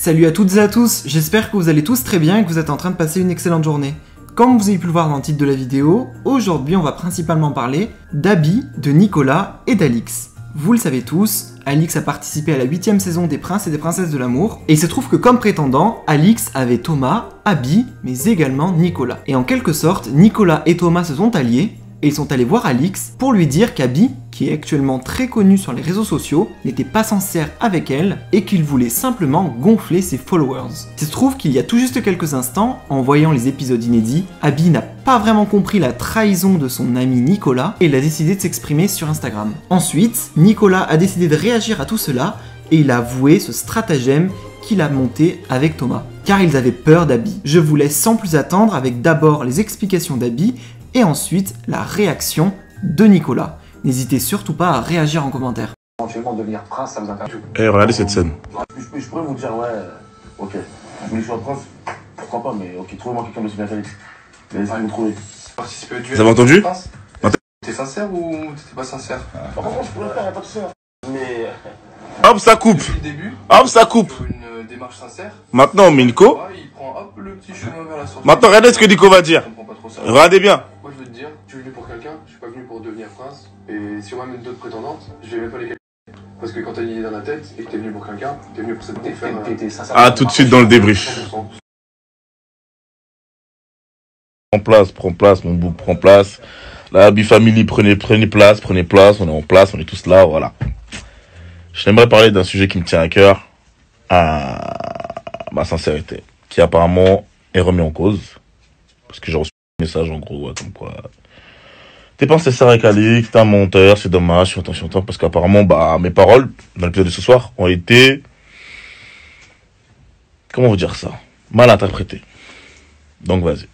Salut à toutes et à tous, j'espère que vous allez tous très bien et que vous êtes en train de passer une excellente journée. Comme vous avez pu le voir dans le titre de la vidéo, aujourd'hui on va principalement parler d'Abby, de Nicolas et d'Alix. Vous le savez tous, Alix a participé à la 8ème saison des Princes et des Princesses de l'amour, et il se trouve que comme prétendant, Alix avait Thomas, Abby, mais également Nicolas. Et en quelque sorte, Nicolas et Thomas se sont alliés, et ils sont allés voir Alix pour lui dire qu'Abby, qui est actuellement très connue sur les réseaux sociaux, n'était pas sincère avec elle et qu'il voulait simplement gonfler ses followers. Il se trouve qu'il y a tout juste quelques instants, en voyant les épisodes inédits, Abby n'a pas vraiment compris la trahison de son ami Nicolas et il a décidé de s'exprimer sur Instagram. Ensuite, Nicolas a décidé de réagir à tout cela et il a avoué ce stratagème qu'il a monté avec Thomas, car ils avaient peur d'Abby. Je vous laisse sans plus attendre avec d'abord les explications d'Abby et ensuite la réaction de Nicolas. N'hésitez surtout pas à réagir en commentaire. Éventuellement devenir prince, ça vous intéresse. Eh, regardez cette scène. Je pourrais vous dire, ouais, ok, je voulais que je sois prince, pourquoi pas, mais ok, trouvez-moi quelqu'un de aussi bien Félix. Mais laissez-moi me trouver. Participer au duel. Vous avez entendu? T'es sincère ou t'étais pas sincère? Franchement, je pourrais le faire, y'a pas de souci. Mais. Hop, ça coupe. Depuis le début, Hop, ça coupe. sur une démarche sincère, Maintenant, Nico. il prend hop le petit chemin vers la sortie. Maintenant, regardez ce que Nico va dire. Je comprends pas trop ça. Regardez bien. Moi je veux te dire, je suis venu pour quelqu'un, je suis pas venu pour devenir prince. Et si on m'amène d'autres prétendantes, je vais même pas les calculer. Parce que quand t'as une idée dans la tête et que t'es venu pour quelqu'un, t'es venu pour cette faire. Ah, tout de suite dans le débrief. 100%. Prends place, mon bouc, prends place. La Abby Family, prenez place, on est en place, on est tous là, voilà. J'aimerais parler d'un sujet qui me tient à cœur, ma sincérité, qui apparemment est remis en cause. Parce que j'ai reçu un message en gros, comme quoi... T'es pas sincère avec Alix, t'es un menteur, c'est dommage, je suis content, parce qu'apparemment, mes paroles, dans l'épisode de ce soir, ont été... Comment vous dire ça? Mal interprétées. Donc vas-y.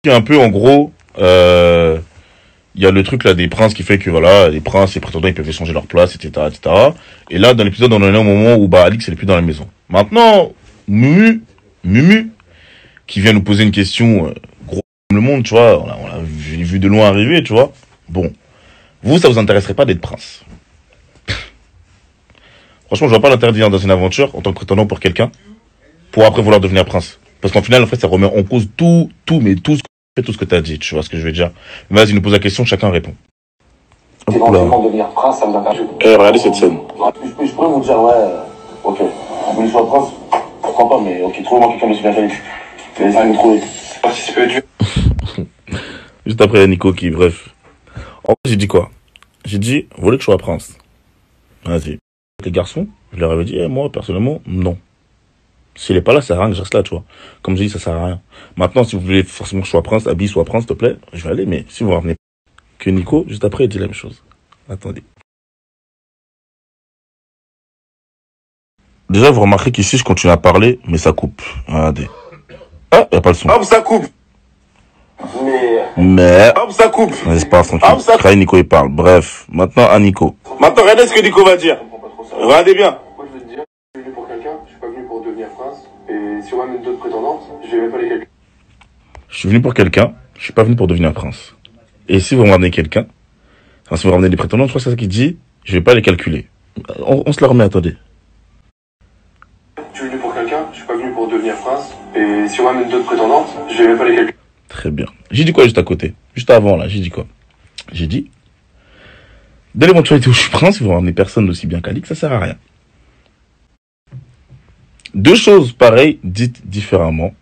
Un peu, en gros, il y a le truc là des princes qui fait que voilà, les princes et prétendants ils peuvent échanger leur place, etc., etc. Et là, dans l'épisode, on en est au moment où Alix elle est plus dans la maison. Maintenant, Mumu, qui vient nous poser une question, gros comme le monde, tu vois, on l'a vu de loin arriver, tu vois. Bon, vous, ça vous intéresserait pas d'être prince? Franchement, je vois pas l'interdire dans une aventure en tant que prétendant pour quelqu'un, pour après vouloir devenir prince. Parce qu'en final, en fait, ça remet en cause tout ce que t'as dit, tu vois ce que je veux dire. Vas-y, nous pose la question, chacun répond. Éventuellement devenir prince, ça vous intéresse. Eh, regardez cette scène. Je pourrais vous dire, ouais, ok, je voulais que je sois prince, pourquoi pas, mais ok, trouvez-moi quelqu'un de aussi bien Félix. Mais laissez-moi me trouver. Participer au duel. Juste après, Nico qui, bref. En fait, j'ai dit quoi? J'ai dit, vous voulez que je sois prince? Vas-y. Les garçons, je leur avais dit, moi, personnellement, non. S'il est pas là, ça sert à rien que je reste là, tu vois. Comme je dis, ça sert à rien. Maintenant, si vous voulez forcément que je sois prince, Abby soit prince, s'il te plaît, je vais aller, mais si vous revenez que Nico, juste après, il dit la même chose. Attendez. Déjà, vous remarquez qu'ici, je continue à parler, mais ça coupe. Regardez. Ah, y a pas le son. Hop, ça coupe. Mais... Hop, ça coupe. N'est-ce pas, tranquille. Après, Nico, il parle. Bref. Maintenant, à Nico. Maintenant, regardez ce que Nico va dire. Je comprends pas trop ça. Regardez bien. Moi je veux te dire, je suis venu pour quelqu'un, je suis pas venu pour devenir prince. Et si on m'amène d'autres prétendantes, je vais même pas les calculer. Je suis venu pour quelqu'un, je suis pas venu pour devenir prince. Et si vous me ramenez quelqu'un, enfin, si vous me ramenez des prétendants, je crois que c'est ça qu'il dit, je vais pas les calculer. On se la remet, attendez. Je suis venu pour quelqu'un, je suis pas venu pour devenir prince. Et si on m'amène d'autres prétendantes, je vais même pas les calculer. Très bien. J'ai dit quoi juste à côté? Juste avant, là, j'ai dit quoi? J'ai dit, dès l'éventualité où je suis prince, vous me ramenez personne d'aussi bien qu'Alix, ça sert à rien. Deux choses pareilles, dites différemment.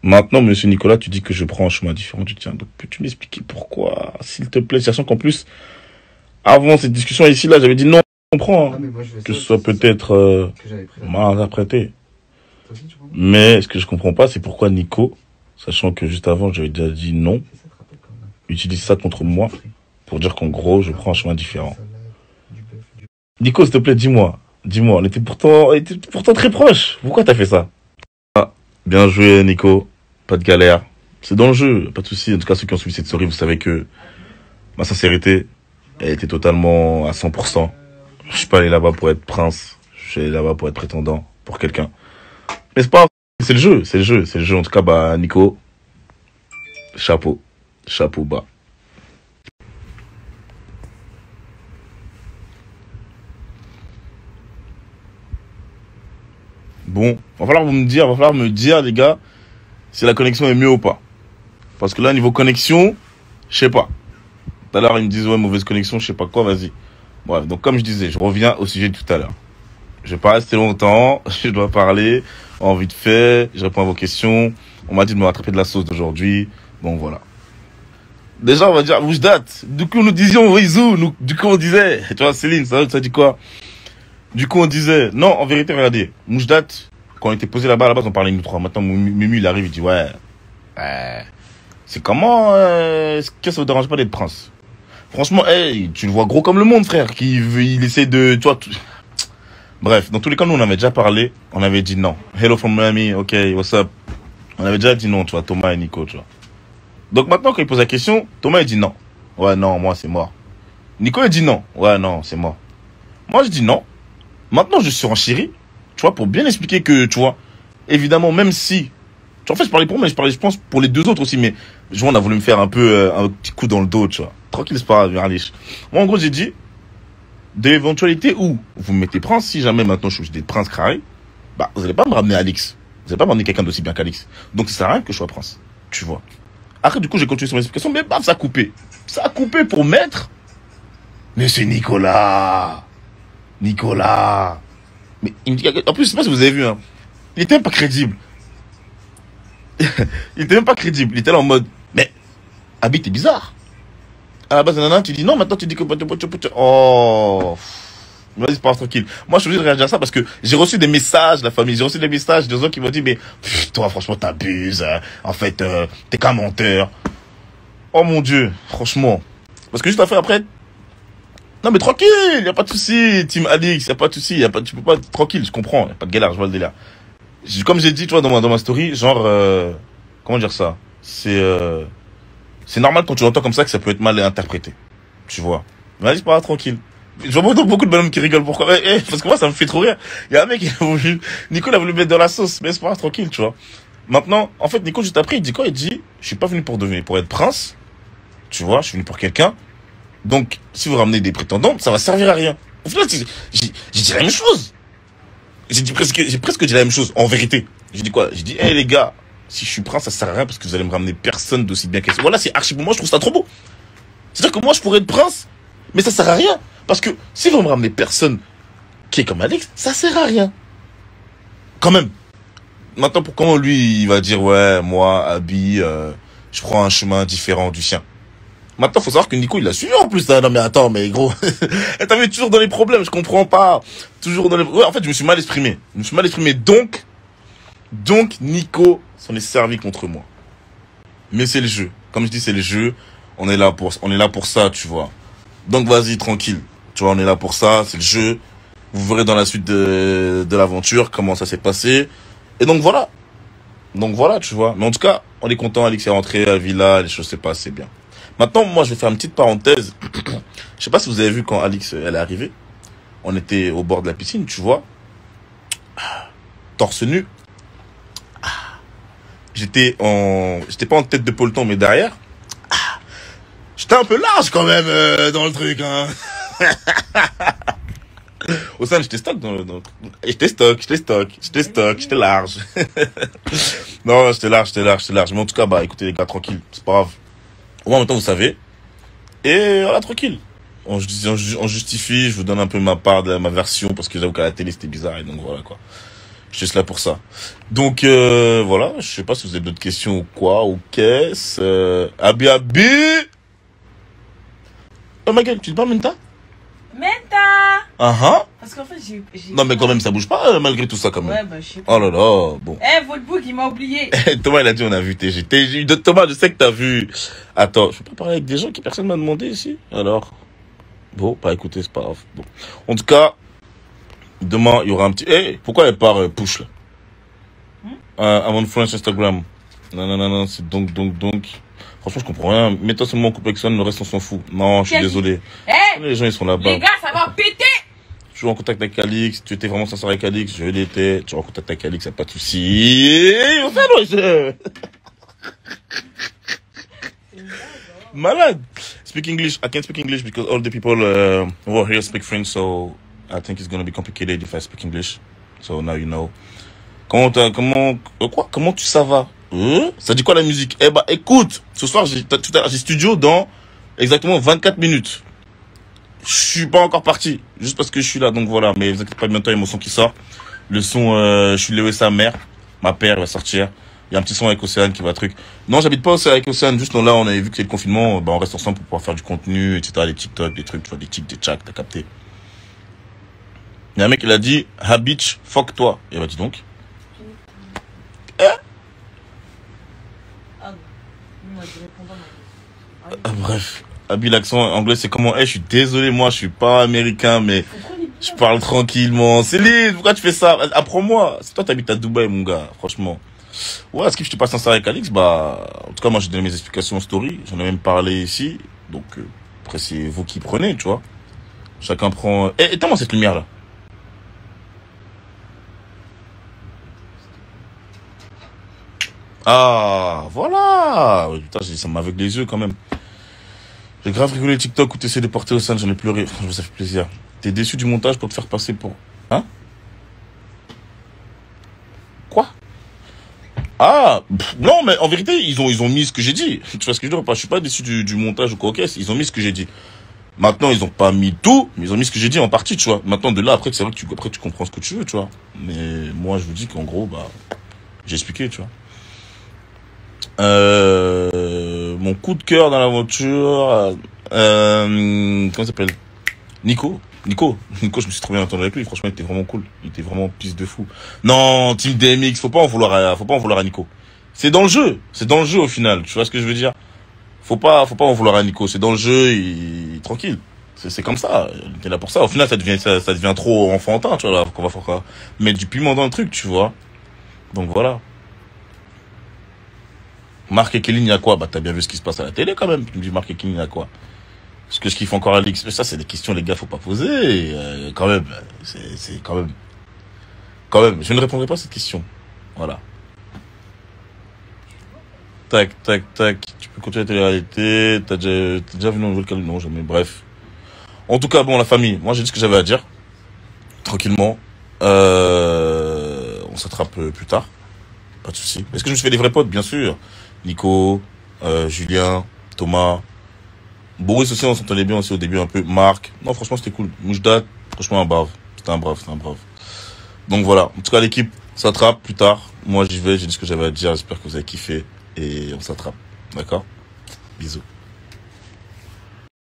Maintenant, monsieur Nicolas, tu dis que je prends un chemin différent. Tu tiens, donc peux-tu m'expliquer pourquoi, s'il te plaît, sachant qu'en plus, avant cette discussion ici, là, j'avais dit non, je comprends, que ce soit peut-être mal interprété. Mais ce que je comprends pas, c'est pourquoi Nico, sachant que juste avant, j'avais déjà dit non, utilise ça contre moi pour dire qu'en gros, je prends un chemin différent. Nico, s'il te plaît, dis-moi, on était pourtant très proches. Pourquoi t'as fait ça? Ah, bien joué, Nico. Pas de galère. C'est dans le jeu, pas de souci. En tout cas, ceux qui ont suivi cette story, vous savez que ma sincérité, elle était totalement à 100%. Je suis pas allé là-bas pour être prince. Je suis allé là-bas pour être prétendant pour quelqu'un. Mais c'est pas, c'est le jeu. En tout cas, Nico, chapeau bas. Bon, va falloir me dire, les gars, si la connexion est mieux ou pas. Parce que là, niveau connexion, je sais pas. Tout à l'heure, ils me disent, ouais, mauvaise connexion, je sais pas quoi, vas-y. Bref, donc comme je disais, je reviens au sujet de tout à l'heure. Je vais pas rester longtemps, je dois parler, en vite fait, je réponds à vos questions. On m'a dit de me rattraper de la sauce d'aujourd'hui. Bon, voilà. Déjà, on va dire, Moujdat. Du coup, nous disions, oui, Zou, du coup, on disait, tu vois, Céline, ça dit quoi? Du coup, on disait, non, en vérité, regardez, Moujdat, quand on était posé là-bas, à la base, on parlait nous trois. Maintenant, Mumu, il arrive, il dit, ouais, c'est comment, est-ce que ça vous dérange pas d'être prince? Franchement, hey, tu le vois gros comme le monde, frère, il essaie de, tu vois, bref, dans tous les cas, nous, on avait déjà parlé, on avait dit non. Hello from Miami, ok, what's up? On avait déjà dit non, tu vois, Thomas et Nico, tu vois. Donc maintenant, quand il pose la question, Thomas, il dit non. Ouais, non, moi, c'est mort. Nico, il dit non. Ouais, non, c'est mort. Moi, je dis non. Maintenant, je suis en chérie, tu vois, pour bien expliquer que, tu vois, évidemment, même si, tu vois, en fait, je parlais pour moi, je pense, pour les deux autres aussi, mais, je vois, on a voulu me faire un peu, un petit coup dans le dos, tu vois. Tranquille, c'est pas grave, allez. Moi, en gros, j'ai dit, de l'éventualité où vous me mettez prince, si jamais maintenant je suis des princes carrés, bah, vous allez pas me ramener Alix. Vous allez pas me ramener quelqu'un d'aussi bien qu'Alix. Donc, ça sert à rien que je sois prince. Tu vois. Après, du coup, j'ai continué sur mes explications, mais baf, ça a coupé. Ça a coupé pour mettre. Mais c'est Nicolas. Nicolas. Mais, en plus, je sais pas si vous avez vu, hein. Il était même pas crédible. Il était même pas crédible. Il était là en mode, mais, Abi, t'es bizarre. À la base, nanana, tu dis non, maintenant tu dis que, oh. Vas-y, pas tranquille. Moi, je suis obligé de réagir à ça parce que j'ai reçu des messages de la famille. J'ai reçu des messages de gens qui m'ont dit, mais, toi, franchement, t'abuses. En fait, t'es qu'un menteur. Oh mon Dieu, franchement. Parce que juste après, non, mais tranquille, y a pas de souci, Team Alix, y a pas de souci, tu peux pas, tranquille, je comprends, y a pas de galère, je vois le délire. Comme j'ai dit, tu vois, dans ma story, genre, comment dire ça? C'est normal quand tu l'entends comme ça que ça peut être mal interprété. Tu vois. Mais vas-y, c'est pas grave, tranquille. Je vois beaucoup de bonhommes qui rigolent. Pourquoi? Parce que moi, ça me fait trop rire. Il y a un mec qui a voulu, Nico, il a voulu me mettre dans la sauce. Mais c'est pas grave, tranquille, tu vois. Maintenant, en fait, Nico, juste après, il dit quoi? Il dit, je suis pas venu pour être prince. Tu vois, je suis venu pour quelqu'un. Donc, si vous ramenez des prétendants, ça va servir à rien. Au final, j'ai dit la même chose. J'ai presque dit la même chose, en vérité. J'ai dit quoi? J'ai dit, hey, les gars, si je suis prince, ça sert à rien parce que vous allez me ramener personne d'aussi bien qu'elle. Voilà, c'est archi pour moi, je trouve ça trop beau. C'est-à-dire que moi, je pourrais être prince, mais ça sert à rien. Parce que si vous me ramenez personne qui est comme Alex, ça sert à rien. Quand même. Maintenant, pour comment lui, il va dire, ouais, moi, Abi, je prends un chemin différent du sien. Maintenant, faut savoir que Nico, il a suivi en plus. Hein. Non, mais attends, mais gros, t'as vu toujours dans les problèmes, je comprends pas. Toujours dans les... Ouais, en fait, je me suis mal exprimé. Donc, Nico s'en est servi contre moi. Mais c'est le jeu. Comme je dis, c'est le jeu. On est là pour ça, tu vois. Donc, vas-y, tranquille. Tu vois, on est là pour ça, c'est le jeu. Vous verrez dans la suite de l'aventure comment ça s'est passé. Et donc, voilà. Tu vois. Mais en tout cas, on est content. Alix est rentré à la villa, les choses s'est passées bien. Maintenant, moi, je vais faire une petite parenthèse. Je sais pas si vous avez vu quand Alix, elle est arrivée. On était au bord de la piscine, tu vois. Torse nu. J'étais pas en tête de peloton, mais derrière. J'étais un peu large quand même dans le truc, hein. Au sein, j'étais stock j'étais large. Non, j'étais large. Mais en tout cas, bah, écoutez, les gars, tranquille, c'est pas grave. Au moins, maintenant, vous savez. Et voilà, tranquille. On justifie, je vous donne un peu ma part de ma version, parce que j'avoue qu'à la télé, c'était bizarre, et donc voilà, quoi. Je suis juste là pour ça. Donc, voilà, je sais pas si vous avez d'autres questions ou quoi, ou qu'est-ce. Abi. Oh ma gueule, tu te parles Menta? Parce qu'en fait, j'ai... Non, mais quand même, ça bouge pas, malgré tout ça, quand même. Ouais, bah, je sais pas. Oh là là, bon. Votre bouc, il m'a oublié. Thomas, il a dit, on a vu Thomas, je sais que t'as vu. Attends, je peux pas parler avec des gens qui personne m'a demandé ici? Alors. Bon, pas écoutez, c'est pas grave. Bon. En tout cas, demain, il y aura un petit... pourquoi elle part push, là? I'm on French Instagram. Non, c'est donc. Franchement, je comprends rien. Mets-toi seulement en couple avec Son, le reste, on s'en fout. Non, je suis désolé. Les gens, ils sont là-bas. Les gars, ça va péter. Je suis en contact avec Alix. Tu étais vraiment sincère avec Alix. Je l'étais. Tu es en contact avec Alix, y'a pas de soucis. Malade. Speak English. I can't speak English because all the people who are here speak French. So I think it's going to be complicated if I speak English. So now you know. Comment ça va? Ça dit quoi la musique? Eh bah, écoute, ce soir, tout à l'heure, j'ai studio dans exactement 24 minutes. Je suis pas encore parti, juste parce que je suis là, donc voilà. Mais vous inquiétez pas, bientôt il y a mon son qui sort. Le son, je suis Léo et sa mère. Ma père va sortir. Il y a un petit son avec Océane qui va truc. Non, j'habite pas avec Océane, juste là, on avait vu que c'est le confinement, bah, on reste ensemble pour pouvoir faire du contenu, etc. Les TikTok, des trucs, tu vois, des tics, des tchaks, t'as capté. Il y a un mec qui a dit, ha bitch, fuck toi. Et bah, dis donc. Bref, Abi, l'accent anglais, c'est comment? Je suis désolé, moi, je suis pas américain, mais je parle tranquillement. Céline, pourquoi tu fais ça? Apprends-moi. C'est toi, t'habites à Dubaï, mon gars, franchement. Ouais, est-ce que je te passe un avec Alix? Bah, en tout cas, moi, j'ai donné mes explications en story. J'en ai même parlé ici. Donc, après, c'est vous qui prenez, tu vois. Chacun prend... éteins-moi cette lumière-là. Ah, voilà. Putain, ça m'aveugle les yeux, quand même. J'ai grave rigolé TikTok où t'essaies de porter au sein, j'en ai pleuré. Franchement, ça fait plaisir. T'es déçu du montage pour te faire passer pour... Hein? Quoi? Ah, non, mais en vérité, ils ont mis ce que j'ai dit. Tu vois ce que je veux dire? Je suis pas déçu du montage ou quoi, ok? Ils ont mis ce que j'ai dit. Maintenant, ils ont pas mis tout, mais ils ont mis ce que j'ai dit en partie, tu vois. Maintenant, de là, après, c'est vrai que tu comprends ce que tu veux, tu vois. Mais moi, je vous dis qu'en gros, bah, j'ai expliqué, tu vois. Mon coup de cœur dans la voiture, comment il s'appelle? Nico, je me suis trop bien entendu avec lui. Franchement, il était vraiment cool. Il était vraiment pisse de fou. Non, Team DMX, faut pas en vouloir à Nico. C'est dans le jeu. C'est dans le jeu, au final. Tu vois ce que je veux dire? Faut pas en vouloir à Nico. C'est dans le jeu, tranquille. C'est comme ça. Il est là pour ça. Au final, ça devient trop enfantin, tu vois, là, qu'on va faire mettre du piment dans le truc, tu vois. Donc voilà. Marc et Kéline, il y a quoi? Bah, t'as bien vu ce qui se passe à la télé, quand même. Tu me dis, Marc et Kéline, il y a quoi? Est-ce que je kiffe encore Alix? Mais ça, c'est des questions, les gars, faut pas poser. Quand même, c'est quand même. Quand même, je ne répondrai pas à cette question. Voilà. Tac. Tu peux continuer la télé-réalité. T'as déjà vu dans Nouvelle-Calédonie? Non, jamais. Bref. En tout cas, bon, la famille. Moi, j'ai dit ce que j'avais à dire. Tranquillement. On s'attrape plus tard. Pas de souci. Est-ce que je me suis fait des vrais potes? Bien sûr. Nico, Julien, Thomas. Boris aussi, on s'entendait bien aussi au début un peu. Marc. Non, franchement, c'était cool. Moujdat, franchement, un brave. C'était un brave. Donc voilà. En tout cas, l'équipe s'attrape plus tard. Moi, j'y vais. J'ai dit ce que j'avais à dire. J'espère que vous avez kiffé. Et on s'attrape. D'accord? Bisous.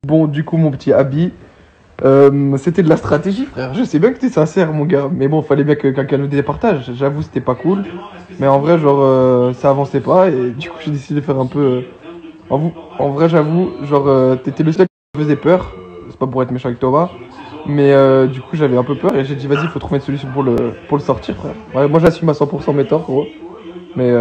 Bon, du coup, mon petit Abi, c'était de la stratégie, frère. Je sais bien que t'es sincère, mon gars. Mais bon, fallait bien que quelqu'un nous départage. J'avoue, c'était pas cool. Mais en vrai, genre, ça avançait pas. Et du coup, j'ai décidé de faire un peu... En vrai, j'avoue, genre, t'étais le seul qui me faisait peur. C'est pas pour être méchant avec Thomas. Mais du coup, j'avais un peu peur. Et j'ai dit, vas-y, faut trouver une solution pour le sortir, frère. Ouais, moi, j'assume à 100% mes torts, gros. Mais...